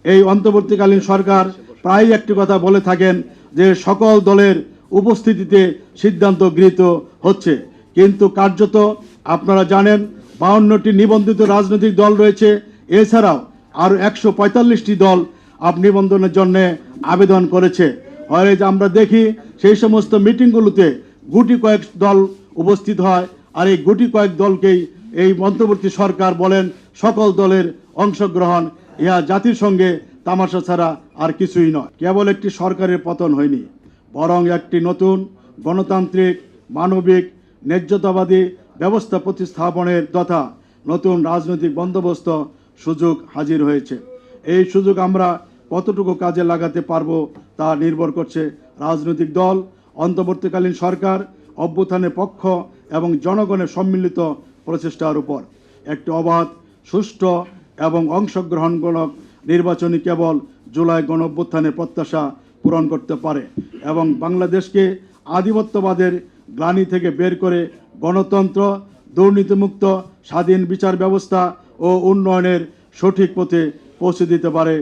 এই অন্তর্বর্তীকালীন সরকার প্রায়ই একটি কথা বলে থাকেন যে সকল দলের উপস্থিতিতে সিদ্ধান্ত গৃহীত হচ্ছে, কিন্তু কার্যত আপনারা জানেন 52টি নিবন্ধিত রাজনৈতিক দল রয়েছে। এছাড়াও আরও 145টি দল নিবন্ধনের জন্য আবেদন করেছে। হয় যে আমরা দেখি সেই সমস্ত মিটিংগুলোতে গুটি কয়েক দল উপস্থিত হয়, আর এই গুটি কয়েক দলকেই এই অন্তর্বর্তী সরকার বলেন সকল দলের অংশগ্রহণ। ইহা জাতির সঙ্গে তামাশা ছাড়া আর কিছুই নয়। কেবল একটি সরকারের পতন হয়নি, বরং একটি নতুন গণতান্ত্রিক, মানবিক, ন্যায্যতাবাদী ব্যবস্থা প্রতিস্থাপনের তথা নতুন রাজনৈতিক বন্দোবস্ত সুযোগ হাজির হয়েছে। এই সুযোগ আমরা কতটুকু কাজে লাগাতে পারবো তা নির্ভর করছে রাজনৈতিক দল, অন্তর্বর্তীকালীন সরকার, অভ্যুত্থানের পক্ষ এবং জনগণের সম্মিলিত প্রচেষ্টার উপর। একটি অবাধ, সুষ্ঠু এবং অংশগ্রহণমূলক নির্বাচনই কেবল জুলাই গণঅভ্যুত্থানের প্রত্যাশা পূরণ করতে পারে এবং বাংলাদেশকে আধিপত্যবাদের গ্লানি থেকে বের করে গণতন্ত্র, দুর্নীতিমুক্ত, স্বাধীন বিচার ব্যবস্থা ও উন্নয়নের সঠিক পথে পৌঁছে দিতে পারে।